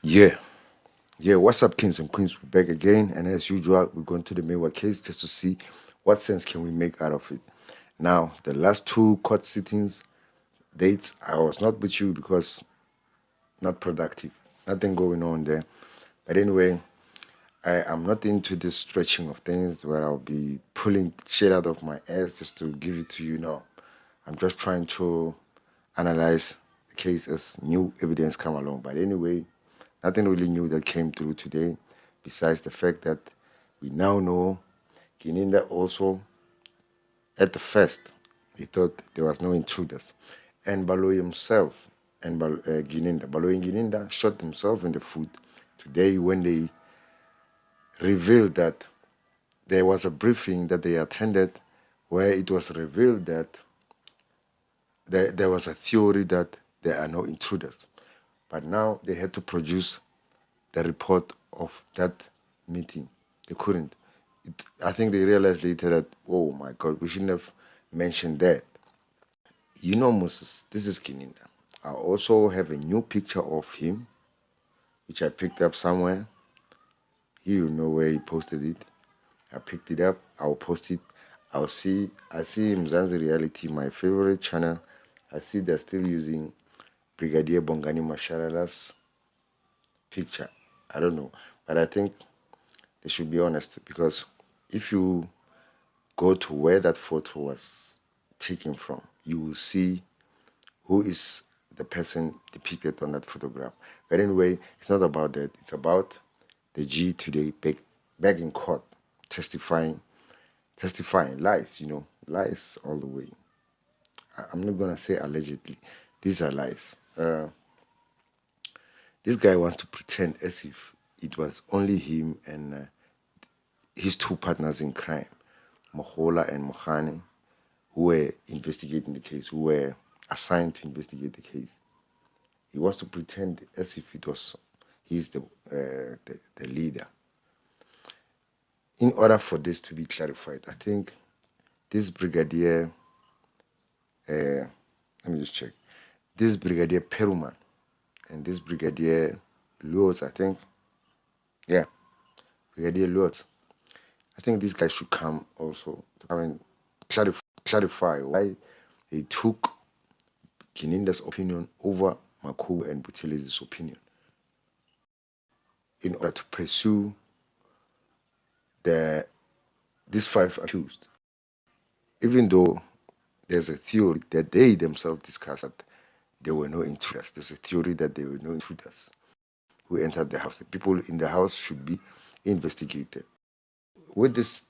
Yeah, yeah. What's up, kings and queens? We're back again, and as usual, we're going to the Maywa case just to see what sense can we make out of it. Now, the last two court sittings dates, I was not with you because not productive, nothing going on there. But anyway, I am not into this stretching of things where I'll be pulling shit out of my ass just to give it to you. No, I'm just trying to analyze the case as new evidence come along. But anyway, nothing really new that came through today, besides the fact that we now know Ginindza also, at the first, he thought there was no intruders. And Baloyi himself and Baloyi and Ginindza shot himself in the foot today when they revealed that there was a briefing that they attended where it was revealed that there was a theory that there are no intruders. But now they had to produce the report of that meeting. They couldn't. I think they realized later that, oh my God, we shouldn't have mentioned that. You know, Moses, this is Ginindza. I also have a new picture of him, which I picked up somewhere. You know where he posted it. I picked it up. I'll post it. I see Mzansi Reality, my favorite channel. I see they're still using Brigadier Bongani Mashalala's picture. I don't know. But I think they should be honest because if you go to where that photo was taken from, you will see who is the person depicted on that photograph. But anyway, it's not about that. It's about the G today back in court testifying lies, lies all the way. I'm not going to say allegedly. These are lies. This guy wants to pretend as if it was only him and his two partners in crime, Mohola and Mohane, who were investigating the case, who were assigned to investigate the case. He wants to pretend as if it was he's the leader. In order for this to be clarified, I think this brigadier, let me just check, this brigadier Peruman and this brigadier Lutz, I think, yeah, brigadier Lutz, I think these guys should come also to come and clarify why they took Ginindza's opinion over Makubu and Buthelez's opinion in order to pursue these five accused. Even though there's a theory that they themselves discussed that there were no intruders. There's a theory that there were no intruders who entered the house. The people in the house should be investigated. With this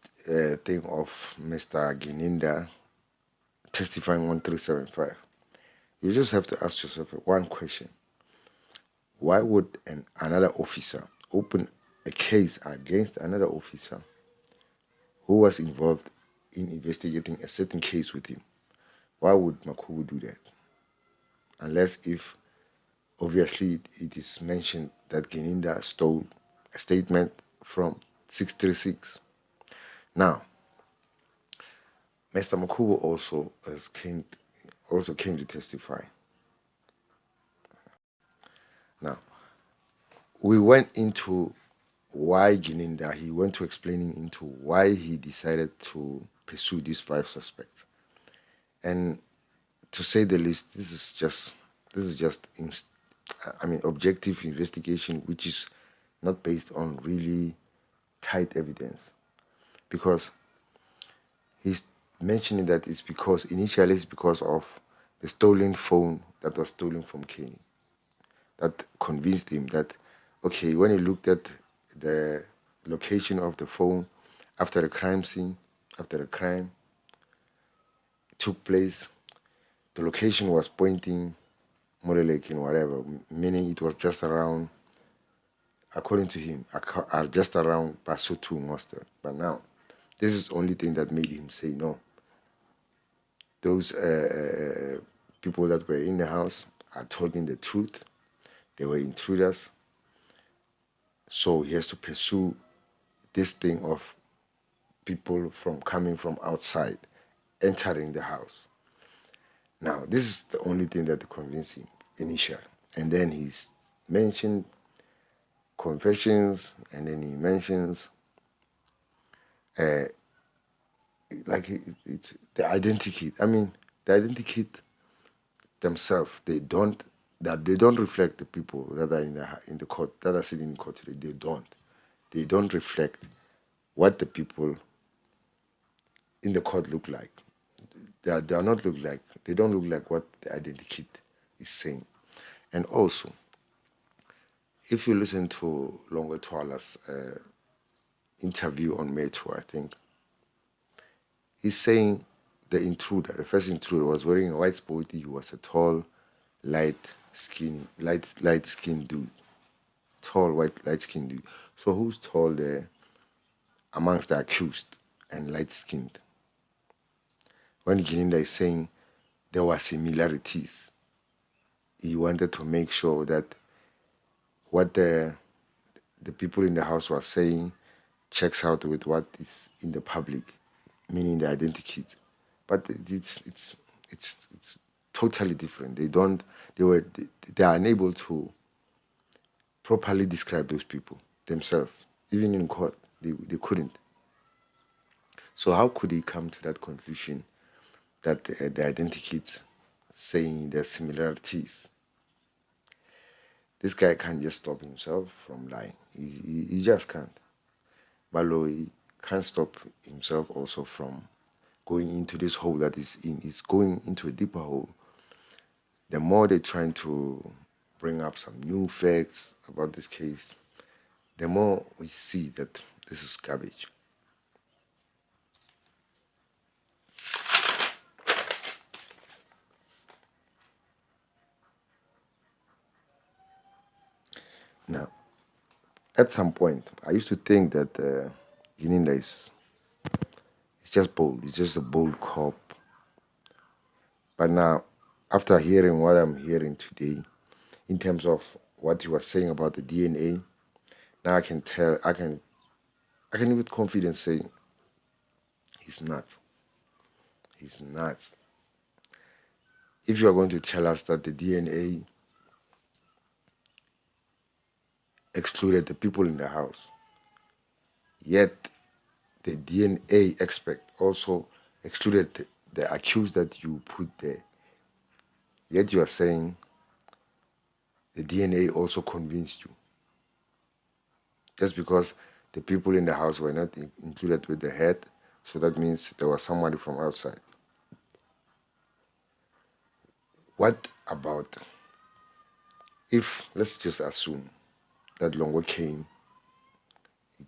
thing of Mr. Ginindza testifying 1375, you just have to ask yourself one question. Why would another officer open a case against another officer who was involved in investigating a certain case with him? Why would Makubu do that? Unless if obviously it is mentioned that Ginindza stole a statement from 636. Now, Mr. Makubu also came to testify. Now, we went into why Ginindza, he went to explaining into why he decided to pursue these five suspects. And to say the least, this is just objective investigation, which is not based on really tight evidence, because he's mentioning that initially it's because of the stolen phone that was stolen from Kenny. That convinced him that, okay, when he looked at the location of the phone after the crime scene, after the crime took place, the location was pointing Morelek in whatever, meaning it was just around, according to him, just around Basutu Mustard. But now, this is the only thing that made him say no. Those people that were in the house are talking the truth. They were intruders. So he has to pursue this thing of people coming from outside, entering the house. Now, this is the only thing that convinced him initially. And then he's mentioned confessions, and then he mentions uh, like it's the identity. I mean, the identity themselves. They don't reflect the people that are in the court that are sitting in court today. They don't. They don't reflect what the people in the court look like. They are not look like. They don't look like what the identity is saying. And also, if you listen to Longo Twala's interview on Metro, I think he's saying the first intruder was wearing a white sporty. He was a tall, light skinned dude. Tall, light skinned dude. So who's tall there amongst the accused and light skinned? When Ginindza is saying there were similarities, he wanted to make sure that what the people in the house were saying checks out with what is in the public, meaning the identity. But it's totally different. They are unable to properly describe those people themselves. Even in court, they couldn't. So how could he come to that conclusion that the identities saying their similarities? This guy can't just stop himself from lying. He just can't. Balo, he can't stop himself also from going into this hole that is in. He's going into a deeper hole. The more they're trying to bring up some new facts about this case, the more we see that this is garbage. Now, at some point, I used to think that Ginindza is just bold. He's just a bold cop. But now, after hearing what I'm hearing today, in terms of what you were saying about the DNA, now I can tell, I can with confidence say he's not. He's not. If you are going to tell us that the DNA excluded the people in the house, yet the DNA expert also excluded the accused that you put there, yet you are saying the DNA also convinced you. Just because the people in the house were not included with the head, so that means there was somebody from outside. What about if, let's just assume that Longo he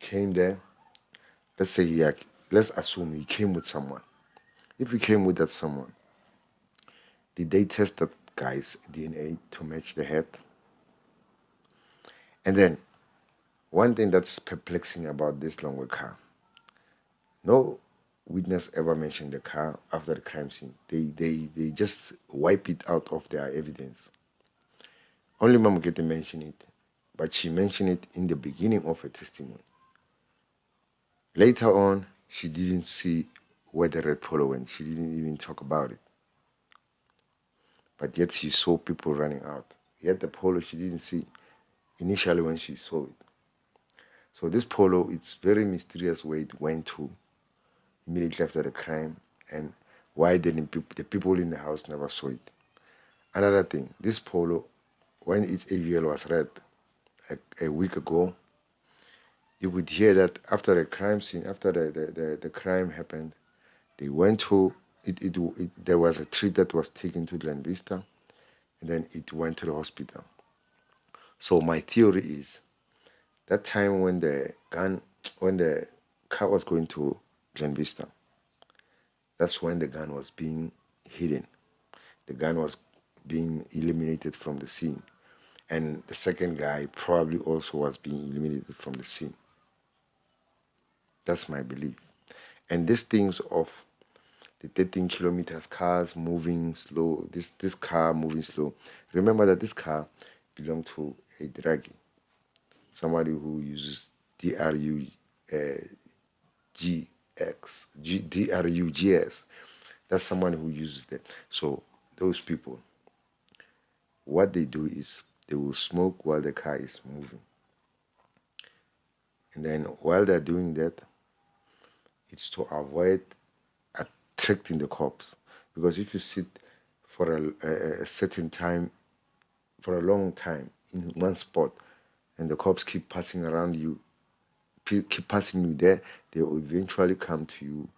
came there, let's say let's assume he came with someone. If he came with that someone, did they test that guy's DNA to match the head? And then, one thing that's perplexing about this Longo car, no witness ever mentioned the car after the crime scene. They just wipe it out of their evidence. Only Mamukete mentioned it, but she mentioned it in the beginning of her testimony. Later on, she didn't see where the red polo went. She didn't even talk about it. But yet she saw people running out. Yet the polo she didn't see initially when she saw it. So this polo, it's very mysterious where it went to immediately after the crime, and why didn't the people in the house never saw it. Another thing, this polo, when its AVL was read a week ago, you could hear that after the crime scene, after the crime happened, they went to there was a trip that was taken to Glen Vista, and then it went to the hospital. So my theory is that time when the car was going to Glen Vista, that's when the gun was being hidden. The gun was being eliminated from the scene. And the second guy probably also was being eliminated from the scene. That's my belief. And these things of the 13 kilometers cars moving slow, this car moving slow. Remember that this car belonged to a druggie, somebody who uses DRUGS. That's someone who uses that. So those people, what they do is they will smoke while the car is moving. And then while they're doing that, it's to avoid attracting the cops. Because if you sit for a certain time, for a long time in one spot, and the cops keep passing around you, keep passing you there, they will eventually come to you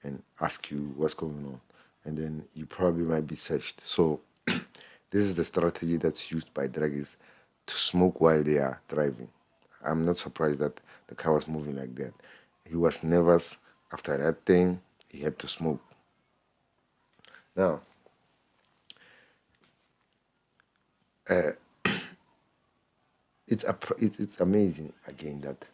and ask you what's going on. And then you probably might be searched. So this is the strategy that's used by druggies to smoke while they are driving. I'm not surprised that the car was moving like that. He was nervous after that thing. He had to smoke. Now, it's amazing again that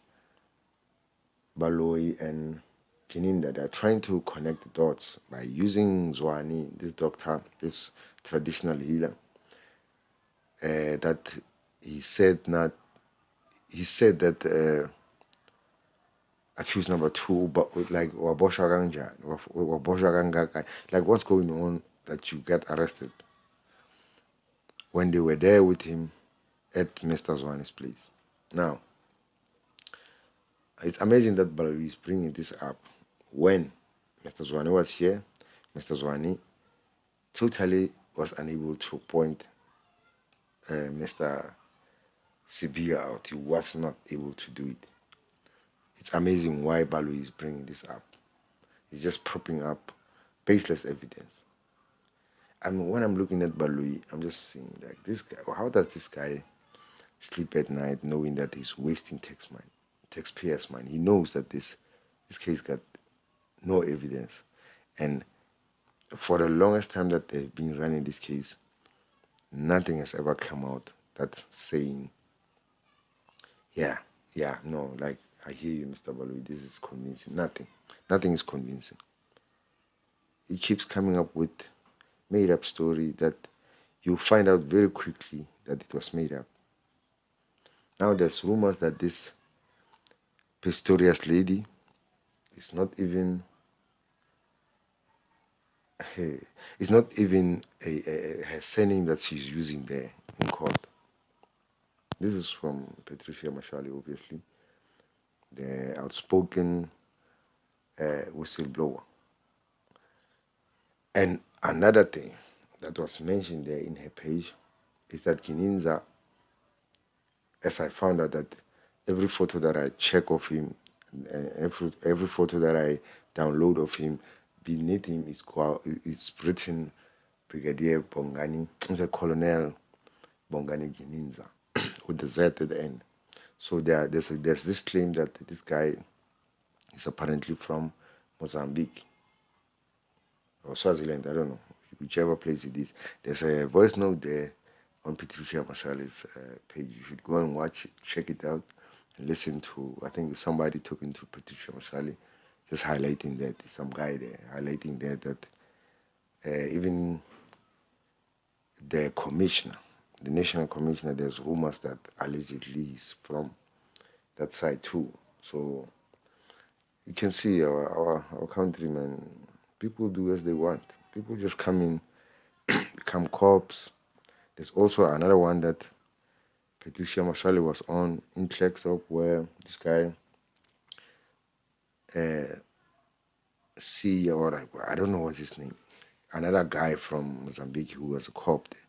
Baloyi and Ginindza, they're trying to connect the dots by using Zwani, this doctor, this traditional healer, that he said not. He said that accused number two, but like wabosha kanjani, wabosha kangaka, like what's going on that you get arrested when they were there with him at Mr. Zwani's place. Now, it's amazing that Baloyi is bringing this up when Mr. Zwani was here. Mr. Zwani totally was unable to point Mr. Sibiya out. He was not able to do it. It's amazing why Balu is bringing this up. He's just propping up baseless evidence. I mean, when I'm looking at Balui, I'm just saying, like, this guy, how does this guy sleep at night knowing that he's wasting taxpayers' money? He knows that this case got no evidence. And for the longest time that they've been running this case, nothing has ever come out that's saying, yeah, no, like, I hear you, Mr. Balui, this is convincing. Nothing is convincing. He keeps coming up with made up story that you find out very quickly that it was made up. Now there's rumors that this Pistorius lady is not even it's not even her surname that she's using there in court. This is from Patricia Mashali, obviously, the outspoken whistleblower. And another thing that was mentioned there in her page is that Ginindza, as I found out that every photo that I check of him, every photo that I download of him, beneath him is written Brigadier Bongani, the Colonel Bongani Ginindza, with the Z at the end. So there's this claim that this guy is apparently from Mozambique or Swaziland, I don't know, whichever place it is. There's a voice note there on Patricia Masali's page. You should go and watch it, check it out, and listen to, I think somebody talking to Patricia Masali, just highlighting that, some guy there, highlighting that even the commissioner, the national commissioner, there's rumors that allegedly he's from that side too. So you can see our countrymen, people do as they want. People just come in, become cops. There's also another one that Patricia Masali was on in Clerksdorp where this guy, or I don't know what's his name, another guy from Mozambique who was a cop there.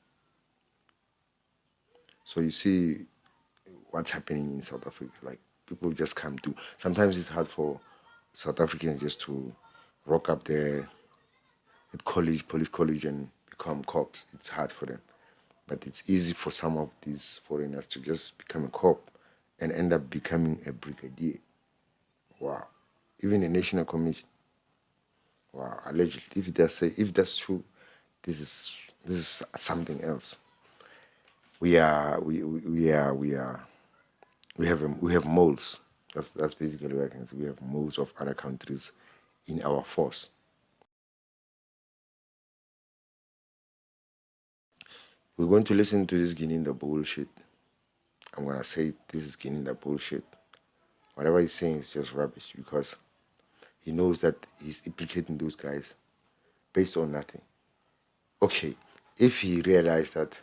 So you see what's happening in South Africa. Like, people just come to. Sometimes it's hard for South Africans just to rock up there at college, police college, and become cops. It's hard for them. But it's easy for some of these foreigners to just become a cop and end up becoming a brigadier. Wow. Even a national commission. Wow. Allegedly, if that's true, this is something else. We have moles. That's basically what I can say. We have moles of other countries in our force. We're going to listen to this Ginindza bullshit. I'm gonna say this is Ginindza bullshit. Whatever he's saying is just rubbish because he knows that he's implicating those guys based on nothing. Okay, if he realized that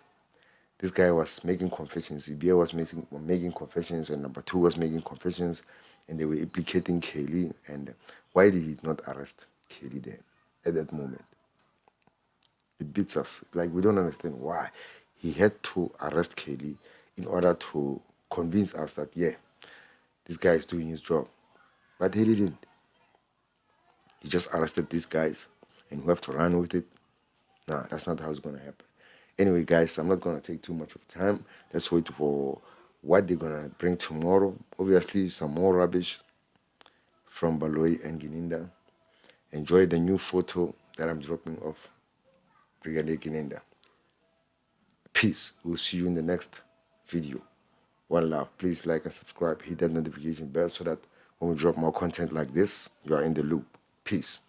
This guy was making confessions. EBA was making confessions, and number two was making confessions, and they were implicating Kaylee. And why did he not arrest Kaylee then at that moment? It beats us. Like, we don't understand why he had to arrest Kaylee in order to convince us that, yeah, this guy is doing his job. But he didn't. He just arrested these guys, and we have to run with it. Nah, that's not how it's going to happen. Anyway, guys, I'm not going to take too much of time. Let's wait for what they're going to bring tomorrow. Obviously, some more rubbish from Baloyi and Ginindza. Enjoy the new photo that I'm dropping of Brigadier Ginindza. Peace. We'll see you in the next video. One love. Please like and subscribe. Hit that notification bell so that when we drop more content like this, you are in the loop. Peace.